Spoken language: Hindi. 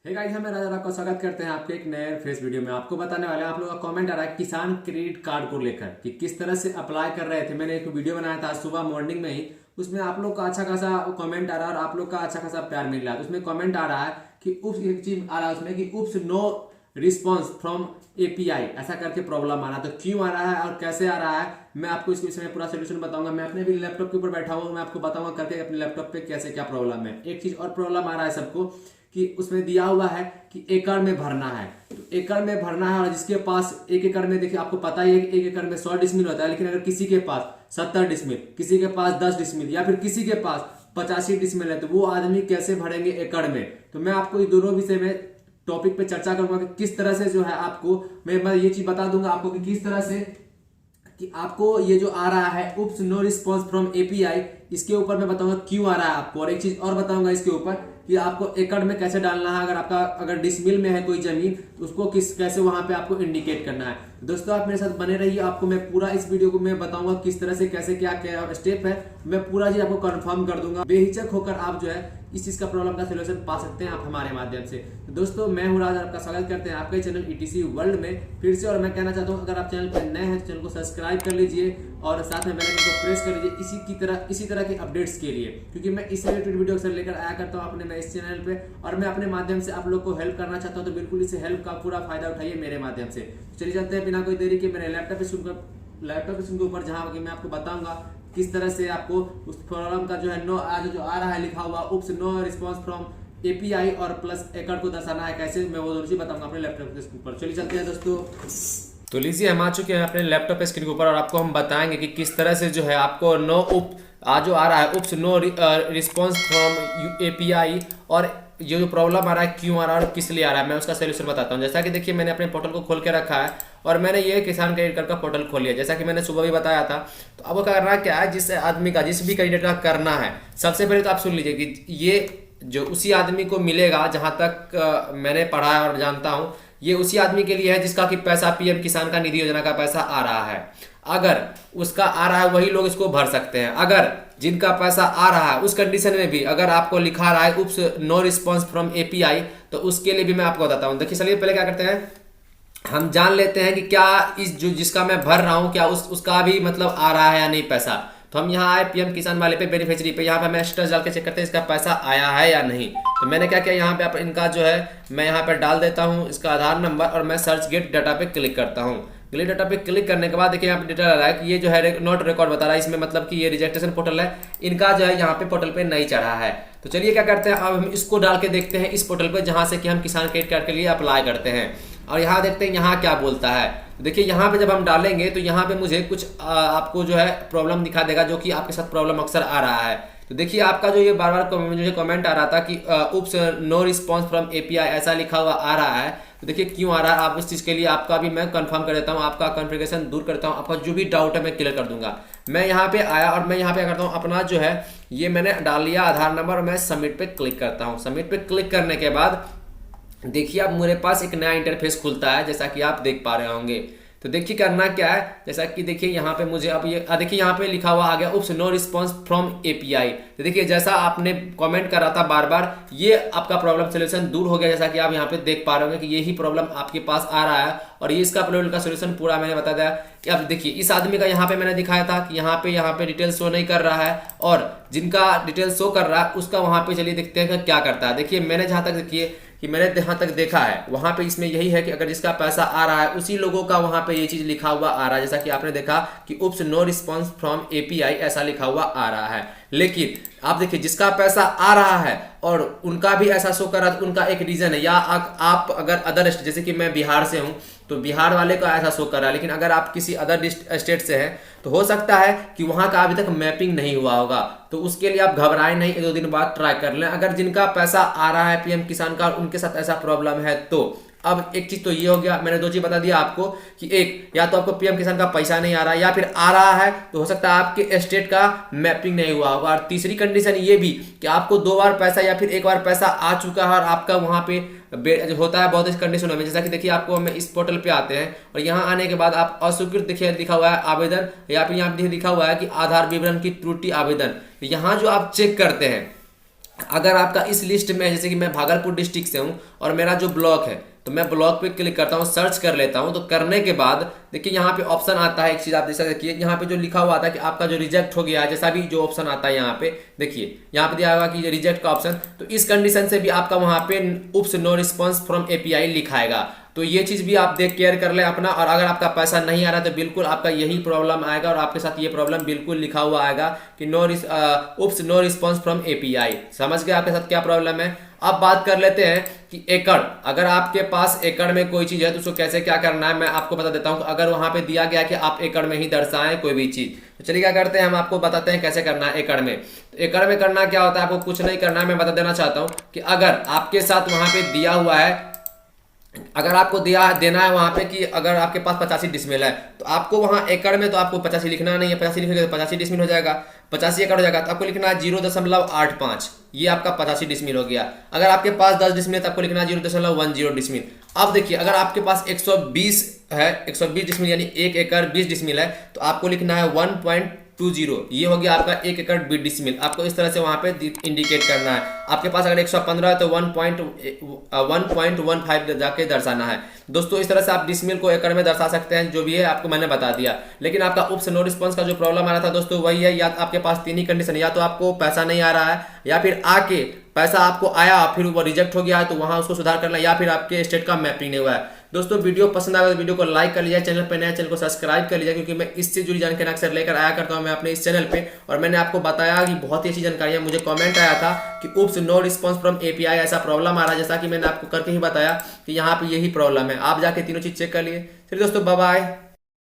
हे गाइस, हम राजा आपका स्वागत करते हैं आपके एक नए फ्रेश वीडियो में। आपको बताने वाले हैं, आप लोगों का कमेंट आ रहा है किसान क्रेडिट कार्ड को लेकर कि किस तरह से अप्लाई कर रहे थे। मैंने एक वीडियो बनाया था आज सुबह मॉर्निंग में ही, उसमें आप लोग का अच्छा खासा कमेंट आ रहा है और आप लोग का अच्छा खासा प्यार मिल रहा है। उसमें कमेंट आ रहा है कि उप्स, एक चीज आ रहा है उसमें कि उप्स नो रिस्पॉन्स फ्रॉम एपीआई, ऐसा करके प्रॉब्लम आ रहा है। तो क्यों आ रहा है और कैसे आ रहा है, मैं आपको इसके विषय में पूरा सोल्यूशन बताऊंगा। मैं अपने भी लैपटॉप के ऊपर बैठा हूँ, मैं आपको बताऊंगा करके अपने लैपटॉप पे कैसे क्या प्रॉब्लम है। एक चीज और प्रॉब्लम आ रहा है सबको कि उसमें दिया हुआ है कि एकड़ में भरना है, तो एकड़ में भरना है। और जिसके पास एक एकड़ में, देखिए आपको पता ही है कि एक एकड़ में 100 डिसमिल होता है, लेकिन अगर किसी के पास 70 डिसमिल, किसी के पास 10 डिसमिल या फिर किसी के पास 85 डिसमिल है, तो वो आदमी कैसे भरेंगे एकड़ में। तो मैं आपको इस दोनों विषय में टॉपिक पे चर्चा करूंगा कि किस तरह से जो है आपको मैं ये चीज बता दूंगा आपको कि किस तरह से कि आपको ये जो आ रहा है उप्स नो रिस्पॉन्स फ्रॉम एपीआई, इसके ऊपर मैं बताऊंगा क्यों आ रहा है आपको। और एक चीज और बताऊंगा इसके ऊपर कि आपको एकड़ में कैसे डालना है। अगर डिसमिल में है कोई जमीन तो उसको कैसे वहां पे आपको इंडिकेट करना है। तो दोस्तों आप मेरे साथ बने रहिए, आपको मैं पूरा इस वीडियो को मैं बताऊंगा किस तरह से कैसे क्या क्या स्टेप है, मैं पूरा चीज आपको कंफर्म कर दूंगा। बेहिचक होकर आप जो है इस चीज का प्रॉब्लम का सोल्यूशन पा सकते हैं आप हमारे माध्यम से। तो दोस्तों मैं हूं राज, आपका स्वागत करते हैं आपके चैनल ईटीसी वर्ल्ड में फिर से। और मैं कहना चाहता हूं अगर आप चैनल पर नए हैं तो चैनल को सब्सक्राइब कर लीजिए और साथ में बेल आइकन को प्रेस कर लीजिए इसी तरह के अपडेट्स के लिए, क्योंकि मैं इस रिलेटेड वीडियो अक्सर लेकर आया करता हूं अपने इस चैनल पे और मैं अपने माध्यम से आप लोग को हेल्प करना चाहता हूं। तो बिल्कुल इस हेल्प का पूरा फायदा उठाइए मेरे माध्यम से। चलिए चलते हैं बिना कोई देरी के मेरे लैपटॉप के ऊपर, जहां मैं आपको बताऊंगा किस तरह से आपको उस प्रॉब्लम का जो है जो आ रहा है लिखा हुआ उप्स नो रिस्पॉन्स फ्रॉम एपीआई और प्लस एकड़ को दर्शाना है कैसे, मैं वो दोनों चीज बताऊंगा अपने लैपटॉप के स्क्रीन पर। चलिए चलते हैं दोस्तों। तो लीजिए हम आ चुके हैं अपने लैपटॉप के स्क्रीन के ऊपर और आपको हम बताएंगे कि किस तरह से जो है आपको जो आ रहा है उप्स नो रिस्पॉन्स फ्रॉम एपीआई, और ये जो प्रॉब्लम आ रहा है क्यों आ रहा है और किस लिए आ रहा है, मैं उसका सोल्यूशन बताता हूँ। जैसा कि देखिए मैंने अपने पोर्टल को खोल के रखा है और मैंने ये किसान क्रेडिट कार्ड का पोर्टल खोल लिया, जैसा कि मैंने सुबह भी बताया था। तो अब करना क्या है, जिस आदमी का जिस भी कैंडिडेट का करना है, सबसे पहले तो आप सुन लीजिए कि ये जो उसी आदमी को मिलेगा, जहां तक मैंने पढ़ा है और जानता हूं, ये उसी आदमी के लिए है जिसका कि पैसा पीएम किसान का निधि योजना का पैसा आ रहा है। अगर उसका आ रहा है वही लोग इसको भर सकते हैं। अगर जिनका पैसा आ रहा है उस कंडीशन में भी अगर आपको लिखा रहा है उप्स नो रिस्पॉन्स फ्रॉम एपीआई, तो उसके लिए भी मैं आपको बताता हूं। देखिए चलिए पहले क्या करते हैं, हम जान लेते हैं कि क्या जिसका मैं भर रहा हूं क्या उसका भी मतलब आ रहा है या नहीं पैसा। तो हम यहाँ आए पीएम किसान वाले पे, बेनिफिशियरी पे, यहाँ पे मैं स्टेटस डाल के चेक करते हैं इसका पैसा आया है या नहीं। तो मैंने क्या किया, यहाँ पे इनका जो है मैं यहाँ पे डाल देता हूँ इसका आधार नंबर और मैं सर्च गेट डाटा पे क्लिक करता हूँ। गेट डाटा पे क्लिक करने के बाद देखिए यहाँ पे डेटा आ रहा है कि ये जो है नॉट रिकॉर्ड बता रहा है, इसमें मतलब कि ये रिजेक्टेशन पोर्टल है, इनका जो है यहाँ पे पोर्टल पे नहीं चढ़ा है। तो चलिए क्या करते हैं, अब हम इसको डाल के देखते हैं इस पोर्टल पे जहाँ से कि हम किसान क्रेडिट कार्ड के लिए अप्लाई करते हैं। और यहाँ देखते हैं यहाँ क्या बोलता है। तो देखिए यहाँ पे जब हम डालेंगे तो यहाँ पे मुझे कुछ आपको जो है प्रॉब्लम दिखा देगा, जो कि आपके साथ प्रॉब्लम अक्सर आ रहा है। तो देखिए आपका जो ये बार बार मुझे कमेंट आ रहा था कि उप्स नो रिस्पॉन्स फ्रॉम एपीआई ऐसा लिखा हुआ आ रहा है। तो देखिए क्यों आ रहा है, आप इस चीज़ के लिए आपका भी मैं कंफर्म कर देता हूँ, आपका कॉन्फ़िगरेशन दूर करता हूँ, आपका जो भी डाउट है मैं क्लियर कर दूंगा। मैं यहाँ पे आया और मैं यहाँ पे क्या करता हूँ, अपना जो है ये मैंने डाल लिया आधार नंबर और मैं सबमिट पे क्लिक करता हूँ। सबमिट पे क्लिक करने के बाद देखिए अब मेरे पास एक नया इंटरफेस खुलता है, जैसा कि आप देख पा रहे होंगे। तो देखिए करना क्या है, जैसा कि देखिए यहाँ पे मुझे अब ये देखिए यहाँ पे लिखा हुआ आ गया उप्स नो रिस्पॉन्स फ्रॉम एपीआई। तो देखिए जैसा आपने कमेंट करा था बार बार, ये आपका प्रॉब्लम सोल्यूशन दूर हो गया, जैसा कि आप यहाँ पे देख पा रहे होंगे कि यही प्रॉब्लम आपके पास आ रहा है और ये इसका प्रॉब्लम का सोल्यूशन पूरा मैंने बता दिया। कि अब देखिए इस आदमी का यहाँ पे मैंने दिखाया था कि यहाँ पे डिटेल शो नहीं कर रहा है, और जिनका डिटेल शो कर रहा है उसका वहाँ पे चलिए देखते हैं क्या करता है। देखिए मैंने जहाँ तक देखिए कि मैंने जहाँ तक देखा है वहाँ पे इसमें यही है कि अगर जिसका पैसा आ रहा है उसी लोगों का वहाँ पे ये चीज़ लिखा हुआ आ रहा है, जैसा कि आपने देखा कि उप्स नो रिस्पॉन्स फ्रॉम एपीआई ऐसा लिखा हुआ आ रहा है। लेकिन आप देखिए जिसका पैसा आ रहा है और उनका भी ऐसा शो कर रहा है, उनका एक रीजन है। या आप अगर अदर स्टेट, जैसे कि मैं बिहार से हूँ तो बिहार वाले का ऐसा शो कर रहा है, लेकिन अगर आप किसी अदर स्टेट से हैं तो हो सकता है कि वहां का अभी तक मैपिंग नहीं हुआ होगा। तो उसके लिए आप घबराएं नहीं, 1-2 दिन बाद ट्राई कर लें। अगर जिनका पैसा आ रहा है पीएम किसान का उनके साथ ऐसा प्रॉब्लम है तो अब एक चीज तो ये हो गया, मैंने 2 चीज बता दिया आपको कि एक, या तो आपको पीएम किसान का पैसा नहीं आ रहा है, या फिर आ रहा है तो हो सकता है आपके स्टेट का मैपिंग नहीं हुआ होगा। और तीसरी कंडीशन ये भी कि आपको 2 बार पैसा या फिर 1 बार पैसा आ चुका है और आपका वहां पे होता है बहुत कंडीशनों में, जैसा कि देखिए आपको हम इस पोर्टल पे आते हैं और यहाँ आने के बाद आप अस्वीकृत देखिए लिखा हुआ है आवेदन, या फिर यहाँ पे लिखा हुआ है कि आधार विवरण की त्रुटि आवेदन। यहाँ जो आप चेक करते हैं अगर आपका इस लिस्ट में, जैसे कि मैं भागलपुर डिस्ट्रिक्ट से हूँ और मेरा जो ब्लॉक है, तो मैं ब्लॉक पे क्लिक करता हूँ, सर्च कर लेता हूँ। तो करने के बाद देखिए यहाँ पे ऑप्शन आता है, एक चीज़ आप देख सकते देखिए यहाँ पे जो लिखा हुआ आता है कि आपका जो रिजेक्ट हो गया है, जैसा भी जो ऑप्शन आता है यहाँ पे देखिए, यहाँ पे दिया होगा कि रिजेक्ट का ऑप्शन। तो इस कंडीशन से भी आपका वहाँ पे उप्स नो रिस्पॉन्स फ्रॉम एपीआई लिखाएगा। तो ये चीज़ भी आप देख केयर कर ले अपना। और अगर आपका पैसा नहीं आ रहा तो बिल्कुल आपका यही प्रॉब्लम आएगा और आपके साथ ये प्रॉब्लम बिल्कुल लिखा हुआ आएगा कि उप्स नो रिस्पॉन्स फ्रॉम एपीआई। समझ गए आपके साथ क्या प्रॉब्लम है। अब बात कर लेते हैं कि एकड़, अगर आपके पास एकड़ में कोई चीज़ है तो उसको कैसे क्या करना है मैं आपको बता देता हूँ। अगर वहाँ पे दिया गया कि आप एकड़ में ही दर्शाएं कोई भी चीज़, तो चलिए क्या करते हैं, हम आपको बताते हैं कैसे करना है एकड़ में। तो एकड़ में करना क्या होता है, आपको कुछ नहीं करना है, मैं बता देना चाहता हूँ कि अगर आपके साथ वहाँ पे दिया हुआ है, अगर आपको देना है वहाँ पे कि अगर आपके पास 85 डिसमिल है, तो आपको वहाँ एकड़ में तो आपको 85 लिखना नहीं है। 85 लिखेंगे तो 85 डिसमिल हो जाएगा, 85 एकड़ हो जाएगा। तो आपको लिखना है 0.85, ये आपका 85 डिसमिल हो गया। अगर आपके पास 10 डिसमिल है तो आपको लिखना है 0.10 डिसमिल। अब देखिए अगर आपके पास 120 है, 120 डिसमिल यानी 1 एकड़ 20 डिसमिल है, तो आपको लिखना है 1.20, ये हो गया आपका 1 एकड़ 20 डिसमिल। आपको इस तरह से वहाँ पे इंडिकेट करना है। आपके पास अगर 115 है तो 1.15 जाके दर्शाना है। दोस्तों इस तरह से आप डिसमिल को एकड़ में दर्शा सकते हैं, जो भी है आपको मैंने बता दिया। लेकिन आपका उप्स नो रिस्पॉन्स का जो प्रॉब्लम आ रहा था दोस्तों वही है, या आपके पास तीन ही कंडीशन, या तो आपको पैसा नहीं आ रहा है, या फिर आके पैसा आपको आया फिर वो रिजेक्ट हो गया है तो वहां उसको सुधार करना, या फिर आपके स्टेट का मैपिंग नहीं हुआ है। दोस्तों वीडियो पसंद आया तो वीडियो को लाइक कर लीजिए, चैनल पर नया चैनल को सब्सक्राइब कर लीजिए, क्योंकि मैं इससे जुड़ी जानकारी अक्सर लेकर आया करता हूं मैं अपने इस चैनल पे। और मैंने आपको बताया कि बहुत ही अच्छी जानकारियां, मुझे कमेंट आया था कि उप्स नो रिस्पॉन्स फ्रॉम एपीआई ऐसा प्रॉब्लम आ रहा है, जैसा कि मैंने आपको करके ही बताया कि यहाँ पे यही प्रॉब्लम है। आप जाके तीनों चीज चेक कर लिए। चलिए दोस्तों बाय बाय।